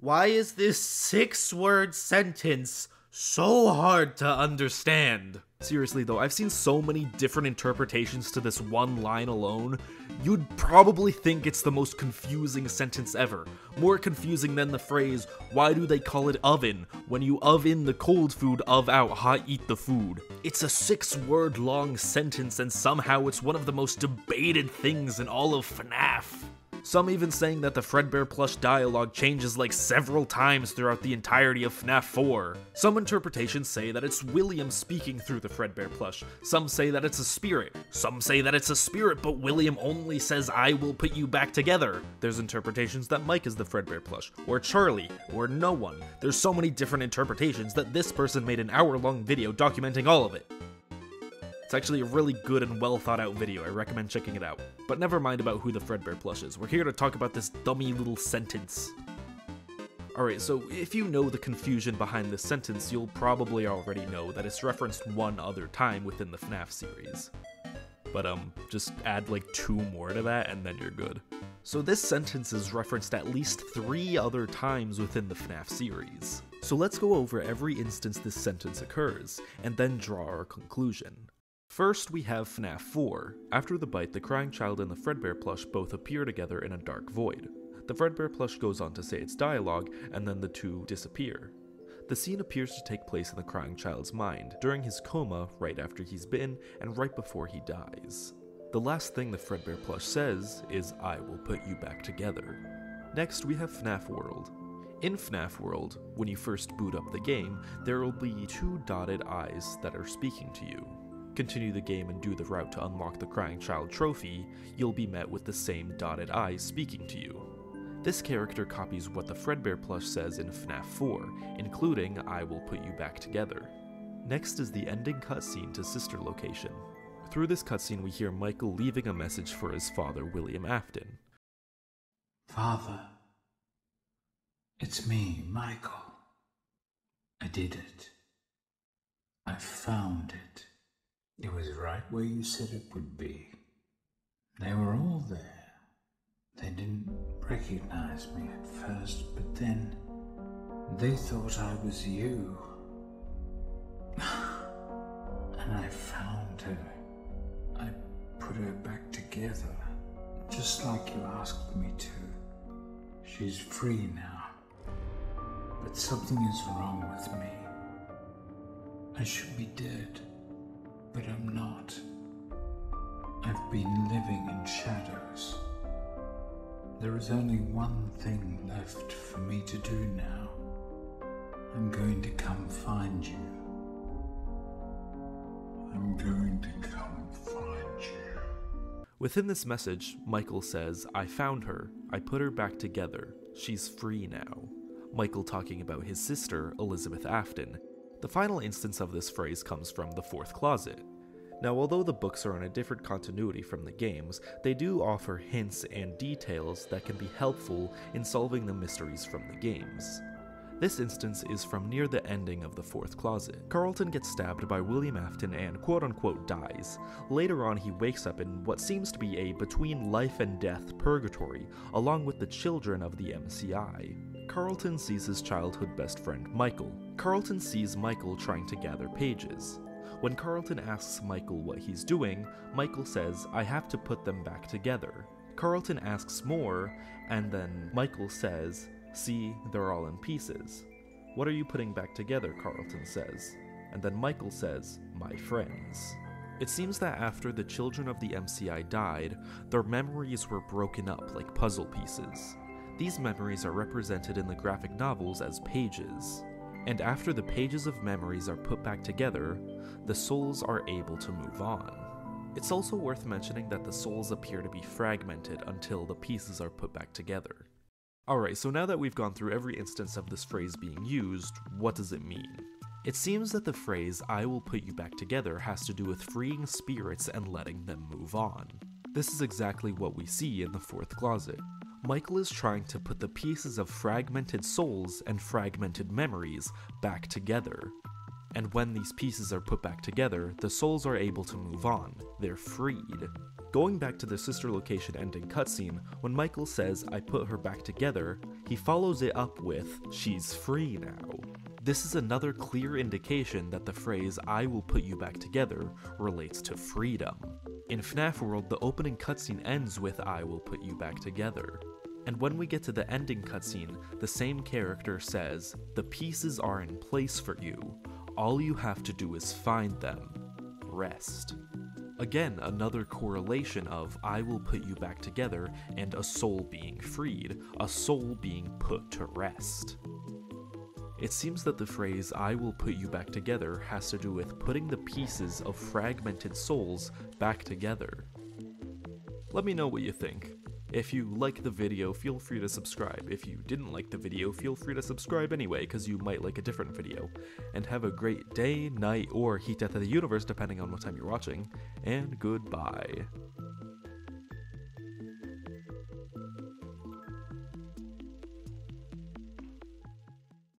Why is this 6-word sentence so hard to understand? Seriously though, I've seen so many different interpretations to this one line alone, you'd probably think it's the most confusing sentence ever. More confusing than the phrase, why do they call it oven? When you oven the cold food, out hot eat the food. It's a 6-word long sentence and somehow it's one of the most debated things in all of FNaF. Some even saying that the Fredbear plush dialogue changes like several times throughout the entirety of FNaF 4. Some interpretations say that it's William speaking through the Fredbear plush. Some say that it's a spirit. Some say that it's a spirit, but William only says, I will put you back together. There's interpretations that Mike is the Fredbear plush, or Charlie, or no one. There's so many different interpretations that this person made an hour-long video documenting all of it. It's actually a really good and well thought out video, I recommend checking it out. But never mind about who the Fredbear plush is, we're here to talk about this dummy little sentence. Alright, so if you know the confusion behind this sentence, you'll probably already know that it's referenced one other time within the FNaF series. But just add like 2 more to that and then you're good. So this sentence is referenced at least 3 other times within the FNaF series. So let's go over every instance this sentence occurs, and then draw our conclusion. First, we have FNaF 4. After the bite, the crying child and the Fredbear plush both appear together in a dark void. The Fredbear plush goes on to say its dialogue, and then the two disappear. The scene appears to take place in the crying child's mind, during his coma, right after he's bitten, and right before he dies. The last thing the Fredbear plush says is, I will put you back together. Next, we have FNaF World. In FNaF World, when you first boot up the game, there will be 2 dotted eyes that are speaking to you. Continue the game and do the route to unlock the Crying Child trophy, you'll be met with the same dotted eyes speaking to you. This character copies what the Fredbear plush says in FNaF 4, including I will put you back together. Next is the ending cutscene to Sister Location. Through this cutscene we hear Michael leaving a message for his father, William Afton. Father, it's me, Michael. I did it. I found it. It was right where you said it would be. They were all there. They didn't recognize me at first, but then they thought I was you. And I found her. I put her back together, just like you asked me to. She's free now. But something is wrong with me. I should be dead. But I'm not. I've been living in shadows. There is only one thing left for me to do now. I'm going to come find you. I'm going to come find you. Within this message, Michael says, I found her. I put her back together. She's free now. Michael talking about his sister, Elizabeth Afton. The final instance of this phrase comes from the 4th closet. Now, although the books are in a different continuity from the games, they do offer hints and details that can be helpful in solving the mysteries from the games. This instance is from near the ending of the 4th closet. Carlton gets stabbed by William Afton and quote-unquote dies. Later on he wakes up in what seems to be a between life and death purgatory, along with the children of the MCI. Carlton sees his childhood best friend, Michael. Carlton sees Michael trying to gather pages. When Carlton asks Michael what he's doing, Michael says, I have to put them back together. Carlton asks more, and then Michael says, see, they're all in pieces. What are you putting back together, Carlton says. And then Michael says, my friends. It seems that after the children of the MCI died, their memories were broken up like puzzle pieces. These memories are represented in the graphic novels as pages. And after the pages of memories are put back together, the souls are able to move on. It's also worth mentioning that the souls appear to be fragmented until the pieces are put back together. Alright, so now that we've gone through every instance of this phrase being used, what does it mean? It seems that the phrase, I will put you back together, has to do with freeing spirits and letting them move on. This is exactly what we see in the 4th closet. Michael is trying to put the pieces of fragmented souls and fragmented memories back together. And when these pieces are put back together, the souls are able to move on. They're freed. Going back to the sister location ending cutscene, when Michael says, "I put her back together," he follows it up with, "She's free now." This is another clear indication that the phrase, "I will put you back together," relates to freedom. In FNaF World, the opening cutscene ends with, "I will put you back together." And when we get to the ending cutscene, the same character says, "The pieces are in place for you. All you have to do is find them. Rest." Again, another correlation of "I will put you back together" and a soul being freed, a soul being put to rest. It seems that the phrase "I will put you back together" has to do with putting the pieces of fragmented souls back together. Let me know what you think. If you like the video, feel free to subscribe. If you didn't like the video, feel free to subscribe anyway, because you might like a different video. And have a great day, night, or heat death of the universe, depending on what time you're watching, and goodbye.